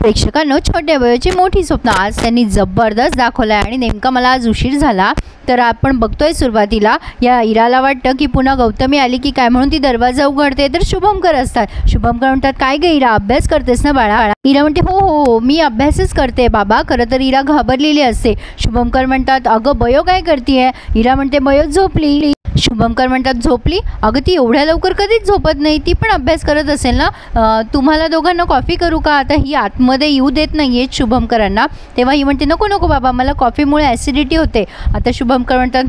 प्रेक्षकांनो, छोट्या वयाची मोठी स्वप्न आज त्यांनी जबरदस्त दाखवलं आहे आणि नेमका मला आज उशीर झाला तर आपण बघतोय सुरुवातीला या इराला वाटतं की पुन्हा गौतमी आली की काय म्हणून ती दरवाजा उघडते तर शुभमकर असतात. शुभमकर म्हणतात, काय ग इरा, अभ्यास करतेस ना बाळा? इरा म्हणते, हो हो हो मी अभ्यासच करते बाबा. खरं तर इरा घाबरलेली असते. शुभमकर म्हणतात, अगं बयो काय करतीये? इरा म्हणते, बयो झोपली. शुभमकर म्हणतात, झोपली? अगं ती एवढ्या लवकर कधीच झोपत नाही, ती पण अभ्यास करत असेल ना. तुम्हाला दोघांना कॉफी करू का? आता ही आतमध्ये येऊ देत नाही आहे शुभमकरांना. तेव्हा ही म्हणते, नको नको बाबा, मला कॉफीमुळे ॲसिडिटी होते. आता शुभमकर म्हणतात,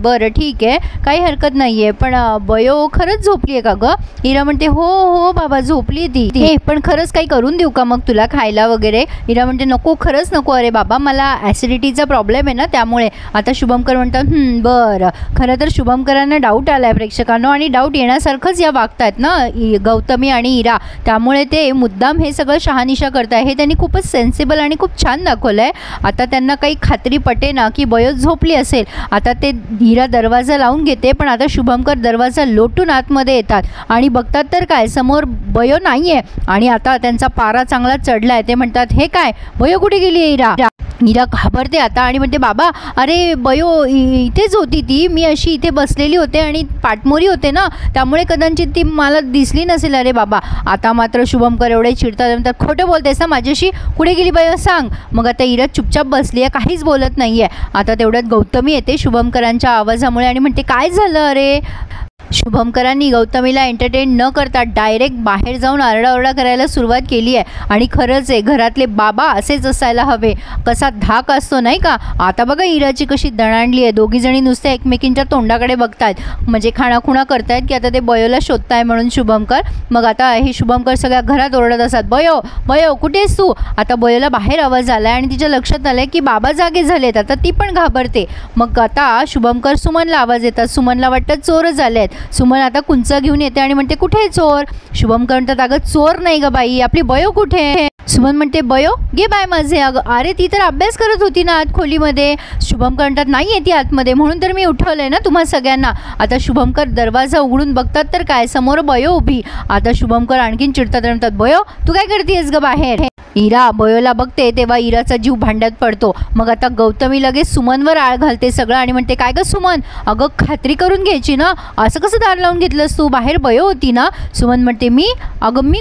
बरं ठीक आहे, काही हरकत नाही आहे, पण बयो खरंच झोपली आहे का गं? इरा म्हणते, हो हो बाबा झोपली ती. पण खरंच काही करून देऊ का मग तुला खायला वगैरे? इरा म्हणते, नको, खरंच नको. अरे बाबा, मला ॲसिडिटीचा प्रॉब्लेम आहे ना त्यामुळे. आता शुभमकर म्हणतात, बरं. खरं तर शुभमकरांना डाऊट आला आहे प्रेक्षकांनो, आणि डाऊट येण्यासारखंच या वागतायत ना गौतमी आणि इरा. त्यामुळे ते मुद्दाम हे सगळं शहानिशा करताय. हे त्यांनी खूपच सेन्सिबल आणि खूप छान दाखवलं आहे. आता त्यांना काही खात्री पटे ना की बयो झोपली असेल. आता ते इरा दरवाजा लावून घेते, पण आता शुभमकर दरवाजा लोटून आतमध्ये येतात आणि बघतात तर काय, समोर बयो नाही आहे. आणि आता त्यांचा पारा चांगला चढला आहे. ते म्हणतात, हे काय, बयो कुठे गेली आहे इरा? इरा घाबरते आता आणि म्हणते, बाबा अरे बयो इथेच होती ती, मी अशी इथे बसलेली होते आणि पाठमोरी होते ना, त्यामुळे कदाचित ती मला दिसली नसेल. अरे बाबा. आता मात्र शुभमकर एवढे चिडतात, म्हणतात, खोटं बोलतेस ना माझ्याशी, कुठे गेली बयो सांग. मग आता इरा चुपचाप बसली आहे, काहीच बोलत नाही आहे. आता तेवढ्यात गौतमी येते शुभमकरांच्या आवाजामुळे आणि म्हणते, काय झालं अरे? शुभमकरांनी गौतमीला एंटरटेन न करता डायरेक्ट बाहेर जाऊन आरडाओरडा करायला सुरुवात केली आहे. आणि खरंच आहे, घरातले बाबा असेच असायला हवे. कसा धाक असतो नाही का? आता बघा इराची कशी दणाणली आहे. दोघीजणी नुसते एकमेकींच्या तोंडाकडे बघतायत, म्हणजे खाणाखुणा करतायत की आता ते बयोला शोधताय म्हणून शुभमकर. मग आता हे शुभमकर सगळ्या घरात ओरडत असतात, बयो बयो कुठेस तू? आता बयोला बाहेर आवाज आला आणि तिच्या लक्षात आलं की बाबा जागे झालेत. आता ती पण घाबरते. मग आता शुभमकर सुमनला आवाज येतात. सुमनला वाटतं चोर झाले आहेत. सुमन आता कुंच घेऊन येते आणि म्हणते, कुठे चोर? शुभमकर म्हणतात, अगं चोर नाही ग बाई, आपली बयो कुठे? सुमन म्हणते, बयो घे बाय माझे. अरे ती तर अभ्यास करत होती ना आत खोलीमध्ये. शुभमकर म्हणतात, नाही आहे ती आतमध्ये, म्हणून तर मी उठवलंय ना तुम्हा सगळ्यांना. आता शुभमकर दरवाजा उघडून बघतात तर काय, समोर बयो उभी. आता शुभमकर आणखीन चिडतात आणि म्हणतात, बयो तू काय करतेस ग बाहेर? इरा बयोला बघते तेव्हा इराचा जीव भांड्यात पडतो. मग आता गौतमी लगेच सुमनवर आळ घालते सगळं आणि म्हणते, काय ग सुमन, अगं खात्री करून घ्यायची ना, असं कसं दार लावून घेतलंस तू? बाहेर बयो होती ना. सुमन म्हणते, मी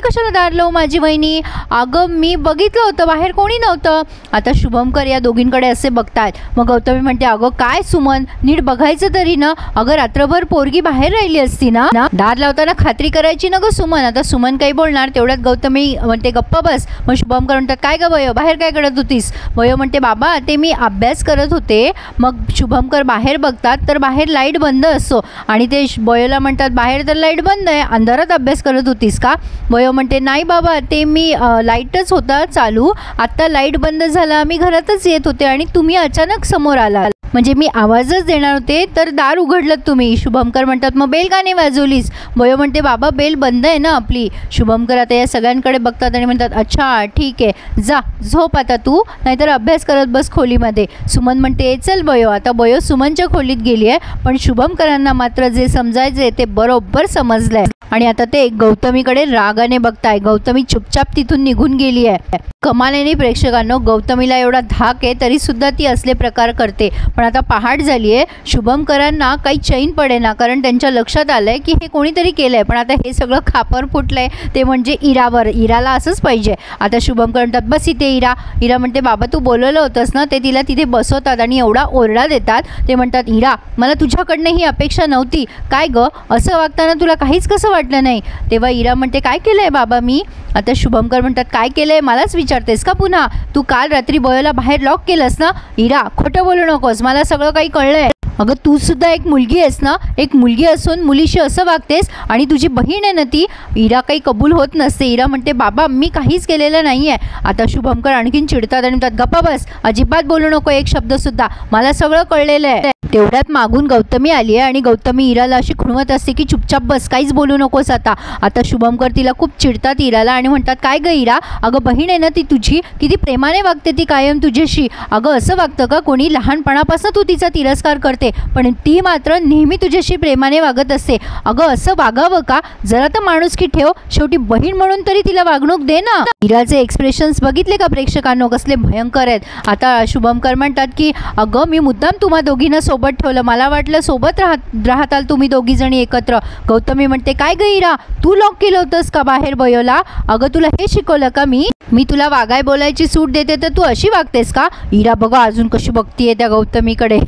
कशाला दार लावू माझी वहिनी? अगं मी बघितलं होतं, बाहेर कोणी नव्हतं. आता शुभमकर या दोघींकडे असे बघतायत. मग गौतमी म्हणते, अगं काय सुमन, नीट बघायचं तरी ना, अगं रात्रभर पोरगी बाहेर राहिली असती ना, दार लावताना खात्री करायची ना ग सुमन. आता सुमन काही बोलणार, तेवढ्यात गौतमी म्हणते, गप्पा बस. मग शुभमकर म्हणतात, काय ग बयो, बाहेर काय करत होतीस? बयो म्हणते, बाबा ते मी अभ्यास करत होते. मग शुभमकर बाहेर बघतात तर बाहेर लाईट बंद असतो आणि ते बयोला म्हणतात, बाहेर तर लाईट बंद आहे, अंधारात अभ्यास करत होतीस का? बयो म्हणते, नाही बाबा ते मी लाईटच होता चालू, आत्ता लाईट बंद झाला, मी घरातच येत होते आणि तुम्ही अचानक समोर आला, म्हणजे मी आवाजच देणार होते तर दार उघडलं तुम्ही. शुभमकर म्हणतात, मग बेल का नाही वाजवलीस? बयो म्हणते, बाबा बेल बंद आहे ना आपली. शुभमकर आता या सगळ्यांकडे बघतात आणि म्हणतात, अच्छा ठीक आहे, जा झोप आता तू, नाहीतर अभ्यास करत बस खोलीमध्ये. सुमन म्हणते, चल बयो. आता बयो सुमनच्या खोलीत गेली आहे, पण शुभमकरांना मात्र जे समजायचे ते बरोबर समजलंय आणि आता ते गौतमीकडे रागाने बघताय. गौतमी चुपचाप तिथून निघून गेली आहे. कमालेने प्रेक्षकांनो, गौतमीला एवढा धाक आहे तरी सुद्धा ती असले प्रकार करते. पण आता पहाट झाली आहे. शुभमकरांना काही चैन पडेना, कारण त्यांच्या लक्षात आलंय की हे कोणीतरी केलंय. पण आता हे सगळं खापर फुटलंय ते म्हणजे इरावर. इराला असंच पाहिजे. आता शुभमकर म्हणतात, बस इथे इरा. इरा म्हणते, बाबा तू बोलवलं होतंस ना. ते तिला तिथे बसवतात आणि एवढा ओरडा देतात. ते म्हणतात, इरा मला तुझ्याकडनं ही अपेक्षा नव्हती. काय ग, असं वागताना तुला काहीच कसं वाटलं नाही? तेव्हा इरा म्हणते, काय केलंय बाबा मी? आता शुभमकर म्हणतात, काय केलंय मलाच विचारतेस का पुन्हा? तू काल रात्री बयोला बाहेर लॉक केलंस ना. इरा खोटं बोलू नकोस, मला सगळं काही कळलंय. अगं तू सुद्धा एक मुलगी आहेस ना, एक मुलगी असून मुलीशी असं वागतेस आणि तुझी बहीण आहे ना ती. इरा काही कबूल होत नसते. इरा म्हणते, बाबा मी काहीच केलेलं नाही आहे. आता शुभमकर आणखीन चिडतात आणि म्हणतात, गप्पा बस, अजिबात बोलू नको एक शब्दसुद्धा, मला सगळं कळलेलं आहे. तेवढ्यात मागून गौतमी आली आहे आणि गौतमी इराला अशी खुणवत असते की चुपचाप बस, काहीच बोलू नकोस आता. आता शुभमकर तिला खूप चिडतात इराला आणि म्हणतात, काय ग इरा, अगं बहीण आहे ना ती तुझी, किती प्रेमाने वागते ती कायम तुझ्याशी. अगं असं वागतं का कोणी? लहानपणापासून तू तिचा तिरस्कार करते असते, पण ती मात्र नेहमी तुझ्याशी प्रेमाने वागत असते. अगं असं वागावं का? जरा तर माणुसकी ठेव, शेवटी बहीण म्हणून तरी तिला वागणूक दे ना. इराचे एक्सप्रेशन्स बघितले का प्रेक्षकांनो, कसले भयंकर आहेत. आता शुभंकर म्हणतात की अगं मी मुद्दाम तुम्हा दोघींना सोबत ठेवलं, मला वाटलं सोबत राहताल तुम्ही दोघी जणी एकत्र. गौतमी म्हणते काय ग इरा, तू लॉक केलं होतंस का बाहेर बयोला? अगं तुला हे शिकवलं का मी तुला वागाय बोलायची सूट देते तर तू अशी वागतेस का? इरा बघा अजून कशी बघतीये त्या गौतमीकडे.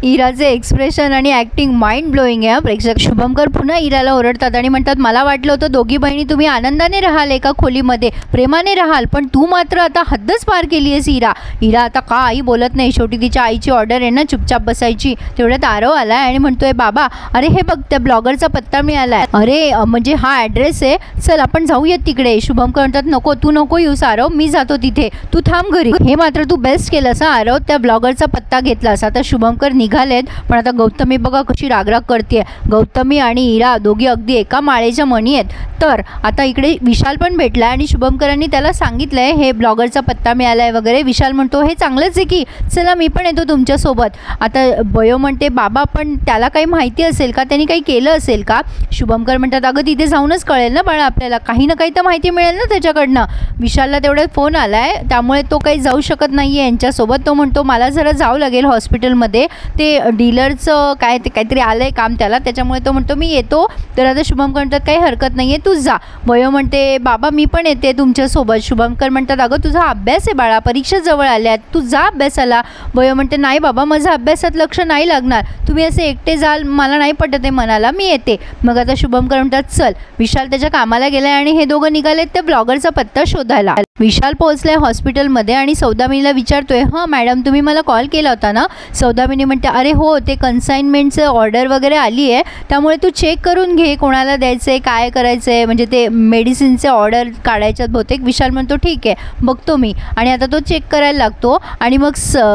इराचे एक्सप्रेशन आणि ॲक्टिंग माइंड ब्लोईंग आहे. प्रेक्षक शुभंकर पुन्हा इराला ओरडतात आणि म्हणतात मला वाटलं होतं दोघी बहिणी तुम्ही आनंदाने राहाल, एका खोलीमध्ये प्रेमाने राहाल, पण तू मात्र आता हद्दच पार केली आहेस इरा. इरा आता का आई बोलत नाही, शेवटी तिच्या आईची ऑर्डर आहे ना चुपचाप बसायची. तेवढ्यात आरव आलाय आणि म्हणतोय बाबा अरे हे बघ त्या ब्लॉगरचा पत्ता मिळालाय. अरे म्हणजे हा ॲड्रेस आहे, चल आपण जाऊयात तिकडे. शुभंकर म्हणतात नको तू नको येऊस आरव, मी जातो तिथे, तू थांब घरी. हे मात्र तू बेस्ट केलंस आरव, त्या ब्लॉगरचा पत्ता घेतलास. आता शुभंकर निघालेत, पण आता गौतमी बघा कशी रागराग करते. गौतमी आणि इरा दोघी अगदी एका माळेच्या मणी आहेत. तर आता इकडे विशाल पण भेटला आणि शुभंकरांनी त्याला सांगितलंय हे ब्लॉगरचा पत्ता मिळालाय वगैरे. विशाल म्हणतो हे चांगलंच आहे की, चला मी पण येतो तुमच्यासोबत. आता बयो म्हणते बाबा पण त्याला काही माहिती असेल का, त्यांनी काही केलं असेल का? शुभंकर म्हणतात अगं तिथे जाऊनच कळेल ना बाळा, आपल्याला काही ना काही तर माहिती मिळेल ना त्याच्याकडनं. विशालला तेवढ्यात फोन आलाय, त्यामुळे तो काही जाऊ शकत नाही आहे यांच्यासोबत. तो म्हणतो मला जरा जावं लागेल हॉस्पिटलमध्ये, ते डीलरचं काय ते काहीतरी आलं आहे काम त्याला, त्याच्यामुळे तो म्हणतो मी येतो. तर आता शुभंकर म्हणतात काही हरकत नाही आहे तू जा. बयो म्हणते बाबा मी पण येते तुमच्यासोबत. शुभंकर म्हणतात अगं तुझा अभ्यास आहे बाळा, परीक्षा जवळ आल्यात, तू जा अभ्यासाला. बयो म्हणते नाही बाबा माझं अभ्यासात लक्ष नाही लागणार, तुम्ही असे एकटे जाल मला नाही पटत आहे मनाला, मी येते. मग आता शुभंकर म्हणतात चल. विशाल त्याच्या कामाला गेलाय आणि हे दोघं निघालेत त्या ब्लॉगरचा पत्ता शोधायला. विशाल पोहोचलाय हॉस्पिटलमध्ये आणि सौदामिनीला विचारतोय हां मॅडम तुम्ही मला कॉल केला होता ना? सौदामिनी म्हणते अरे हो ते कन्साइनमेंटचं ऑर्डर वगैरे आली आहे, त्यामुळे तू चेक करून घे कोणाला द्यायचं आहे काय करायचं आहे, म्हणजे ते मेडिसिनचे ऑर्डर काढायच्यात बहुतेक. विशाल म्हणतो ठीक आहे बघतो मी. आणि आता तो चेक करायला लागतो आणि मग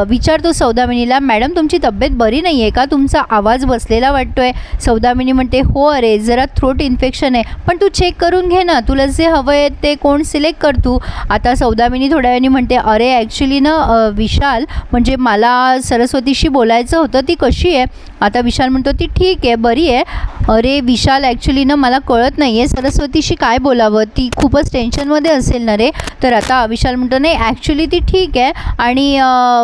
विचारतो सौदामिनीला मॅडम तुमची तब्येत बरी नाही आहे का, तुमचा आवाज बसलेला वाटतोय. सौदामिनी म्हणते हो अरे जरा थ्रोट इन्फेक्शन आहे, पण तू चेक करून घे ना, तुला जे हवं आहे ते कोण सिलेक्ट कर तू. आता सौदामिनी थोड्या वेळाने म्हणते अरे ॲक्च्युली ना विशाल म्हणजे मला सरस्वतीशी बोलायचं होतं, ती कशी आहे? आता विशाल म्हणतो ती ठीक आहे बरी आहे. अरे विशाल ॲक्च्युली ना मला कळत नाही आहे सरस्वतीशी काय बोलावं, ती खूपच टेन्शनमध्ये असेल ना रे. तर आता विशाल म्हणतो नाही ॲक्च्युली ती ठीक आहे आणि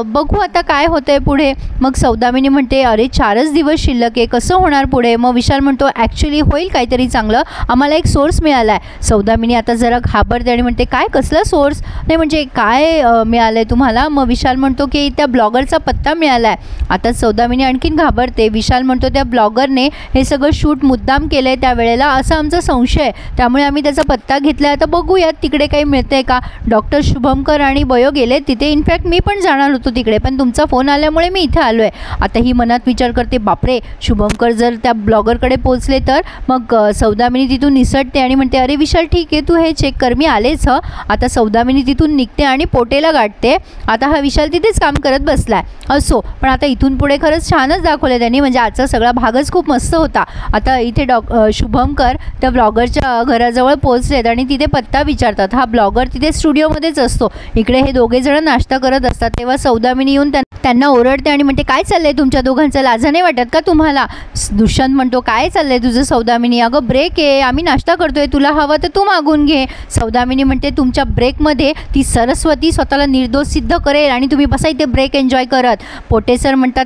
बघू आता काय होतं आहे पुढे. मग सौदामिनी म्हणते अरे 4च दिवस शिल्लक आहे, कसं होणार पुढे? मग विशाल म्हणतो ॲक्च्युली होईल काहीतरी चांगलं, आम्हाला एक सोर्स मिळाला आहे. सौदामिनी आता जरा घाबरते आणि म्हणते काय कसला सोर्स? नाही म्हणजे काय मिळालं आहे तुम्हाला? मग विशाल म्हणतो की त्या ब्लॉगरचा पत्ता मिळाला आहे. आता सौदामिनी आणखीन घाबरते. विशाल म्हणतो त्या ब्लॉगरने हे सगळं शूट मुद्दाम केलं आहे त्यावेळेला असा आमचा संशय आहे, त्यामुळे आम्ही त्याचा पत्ता घेतला आहे. आता बघूयात तिकडे काही मिळतं आहे का. डॉक्टर शुभंकर आणि बयो गेले तिथे, इनफॅक्ट मी पण जाणार होतो तिकडे पण तुमचा फोन आल्यामुळे मी इथे आलो आहे. आता ही मनात विचार करते बापरे शुभंकर जर त्या ब्लॉगरकडे पोहोचले तर. मग सौदामिनी तिथून निसटते आणि म्हणते अरे विशाल ठीक आहे तू हे चेक कर मी आलेच. आता सौदामिनी तिथून निघते आणि पोटेला गाठते. आता हा विशाल तिथेच काम करत बसलाय. असो पण आता इथून पुढे खरंच छानच दाखवलं त्यांनी, म्हणजे आजचा सगळा भागच खूप मस्त होता. आता इथे शुभंकर त्या ब्लॉगरच्या घराजवळ पोहोचलेत आणि तिथे पत्ता विचारतात. हा ब्लॉगर तिथे स्टुडिओमध्येच असतो. इकडे हे दोघे जण नाश्ता करत असतात तेव्हा सौदामिनी येऊन त्यांना ओरडते आणि म्हणते काय चाललंय तुमच्या दोघांचं, लाजा नाही वाटत का तुम्हाला? दुष्यंत म्हणतो काय चाललंय तुझं सौदामिनी? अगं ब्रेक आहे, आम्ही नाश्ता करतोय, तुला हवं तर तू मागून घे. सौदामिनी म्हणते तुमच्या ब्रेकमध्ये ती सरस्वती स्वतःला निर्दोष सिद्ध करेल आणि तुम्ही बसा इथे ब्रेक एन्जॉय करत. पोटे सर म्हणतात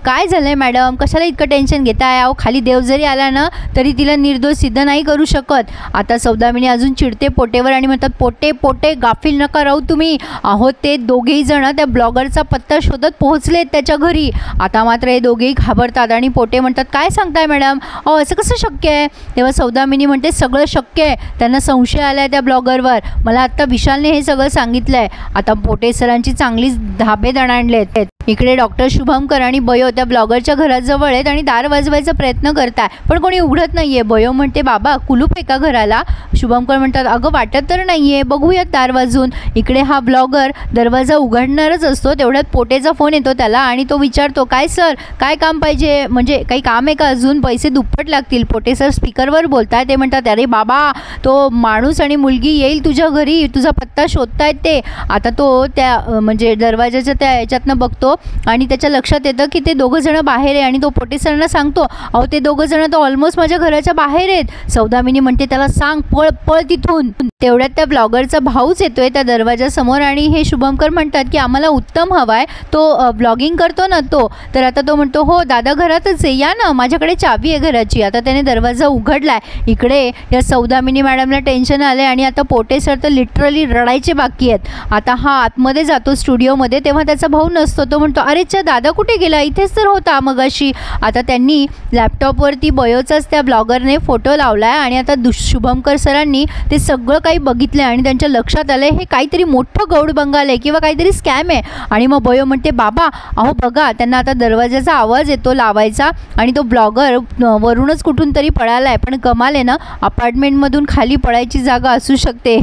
काय झालंय मॅडम, कशाला इतकं टेन्शन घेताय? अहो खाली देव जरी आला ना तरी तिला निर्दोष सिद्ध नाही करू शकत. आता सौदामिनी अजून चिडते पोटेवर आणि म्हणतात पोटे गाफील नका राहू तुम्ही. अहो ते दोघेही जण त्या ब्लॉगरचा पत्ता शोधत पोहोचलेत त्याच्या घरी. आता मात्र हे दोघेही घाबरतात आणि पोटे म्हणतात काय सांगताय मॅडम, अहो असं कसं शक्य आहे? तेव्हा सौदामिनी म्हणते सगळं शक्य आहे, त्यांना संशय आला आहे त्या ब्लॉगरवर, मला आत्ता विशालने हे सगळं सांगितलं आहे. आता पोटे सरांची चांगलीच धाबे दणाणलेत. इकडे डॉक्टर शुभंकर आणि बयो त्या ब्लॉगरच्या घराजवळ आहेत आणि दार वाजवायचा प्रयत्न करताय पण कोणी उघडत नाहीये. बयो म्हणते बाबा कुलूप एका घराला. शुभंकर म्हणतात अगं वाटत तर नाहीये, बघूयात दार वाजून. इकडे हा ब्लॉगर दरवाजा उघडणारच असतो तेवढ्यात पोटेचा फोन येतो त्याला आणि तो विचारतो काय सर काय काम पाहिजे, म्हणजे काही काम आहे का अजून, पैसे दुप्पट लागतील. पोटे सर स्पीकरवर बोलताय. ते म्हणतात अरे बाबा तो माणूस आणि मुलगी येईल तुझ्या घरी, तुझा पत्ता शोधतायत ते. आता तो त्या म्हणजे दरवाजाच्या त्या याच्यातनं बघतो बघतो आणि त्याच्या लक्षात येतं की ते दोघं जण बाहेर आहे आणि तो पोटे सरांना सांगतो, अहो ते दोघं जण तर ऑलमोस्ट माझ्या घराच्या बाहेर आहेत. सौदामिनी म्हणते त्याला सांग, पळ पळ तिथून. तेवढ्यात त्या ब्लॉगरचा भाऊच येतोय त्या दरवाजासमोर आणि हे शुभंकर म्हणतात की आम्हाला उत्तम हवाय, तो ब्लॉगिंग करतो ना तो. तर आता तो म्हणतो, हो दादा घरातच आहे, या ना, माझ्याकडे चावी आहे घराची. आता त्याने दरवाजा उघडलाय. इकडे या सौदामिनी मॅडमला टेन्शन आले आणि आता पोटे सर तर लिटरली रडायचे बाकी आहेत. आता हा आतमध्ये जातो स्टुडिओमध्ये, तेव्हा त्याचा भाऊ नसतो. तो म्हणतो, अरे च्या दादा कुठे गेला, इथेच तर होता मगाशी. आता त्यांनी लॅपटॉपवरती बयोचाच त्या ब्लॉगरने फोटो लावलाय आणि आता शुभंकर सरांनी ते सगळं काही बघितलं आणि त्यांच्या लक्षात आलं हे काहीतरी मोठं गौड बंगाल आहे किंवा काहीतरी स्कॅम आहे. आणि मग बयो म्हणते, बाबा अहो बघा. त्यांना आता दरवाजाचा आवाज येतो लावायचा आणि तो ब्लॉगर वरूनच कुठून तरी पळाला आहे. पण कमाल आहे ना, अपार्टमेंटमधून खाली पळायची जागा असू शकते.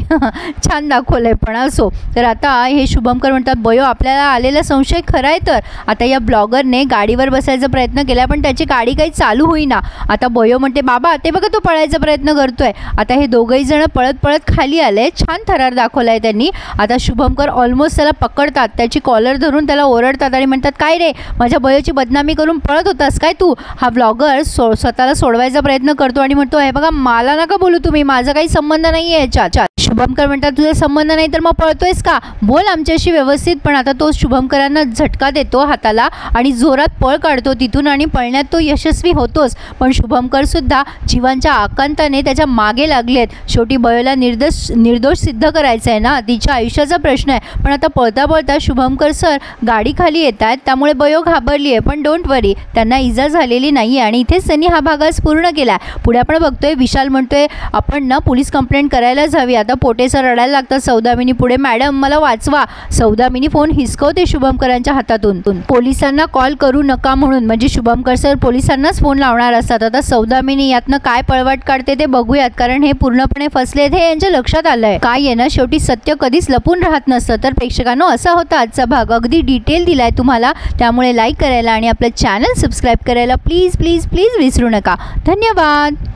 छान दाखवलं आहे पण असो. तर आता हे शुभंकर म्हणतात, बयो आपल्याला आलेला संशय खरा आहे. तर आता या ब्लॉगरने गाडीवर बसायचा प्रयत्न केला पण त्याची गाडी काही चालू होईना. आता बयो म्हणते, बाबा ते बघा तो पळायचा प्रयत्न करतोय. आता हे दोघंही जण पळत पळत खाली आले. छान थरार दाखवला आहे त्यांनी. आता शुभंकर ऑलमोस्ट त्याला पकडतात, त्याची कॉलर धरून त्याला ओरडतात आणि म्हणतात, काय रे माझ्या बयोची बदनामी करून पळत होतास काय तू. हा ब्लॉगर स्वतःला सोडवायचा प्रयत्न करतो आणि म्हणतो, हे बघा मला नका बोलू तुम्ही, माझा काही संबंध नाही आहे याच्यात. शुभंकर म्हणतात, तुझा संबंध नाही तर मग पळतोयस का, बोल आमच्याशी व्यवस्थित. पण आता तो शुभंकरांना झटका देतो हाताला आणि जोरात पळ काढतो तिथून आणि पळण्यात तो यशस्वी होतोच. पण शुभंकर सुद्धा जीवांच्या आकांताने त्याच्या मागे लागलेत. शेवटी बयोला निर्दोष सिद्ध करायचं आहे ना, तिच्या आयुष्याचा प्रश्न आहे. पण आता पळता पळता शुभंकर सर गाडी खाली येत आहेत, त्यामुळे बयो घाबरली आहे. पण डोंट वरी, त्यांना इजा झालेली नाही आहे आणि इथेच त्यांनी हा भाग आज पूर्ण केला. पुढे आपण बघतोय विशाल म्हणतोय, आपण ना पोलीस कंप्लेंट करायलाच हवी. आता पोटे सर रडायला लागतात सौदामिनी पुढे, मॅडम मला वाचवा. सौदामिनी फोन हिसकवते शुभंकरांच्या हातातून. पोलिसांना कॉल करू नका म्हणून, म्हणजे शुभंकर सर पोलिसांनाच फोन लावणार असतात. आता सौदामिनी यातनं काय पळवाट काढते ते बघूयात, कारण हे पूर्णपणे फसलेत हे यांच्या लक्षात आलंय. काय आहे ना, शेवटी सत्य कधीच लपून राहत नसतं. तर प्रेक्षकांनो असा होता आजचा भाग. अगदी डिटेल दिलाय तुम्हाला, त्यामुळे लाईक करायला आणि आपलं चॅनल सबस्क्राईब करायला प्लीज प्लीज प्लीज विसरू नका. धन्यवाद.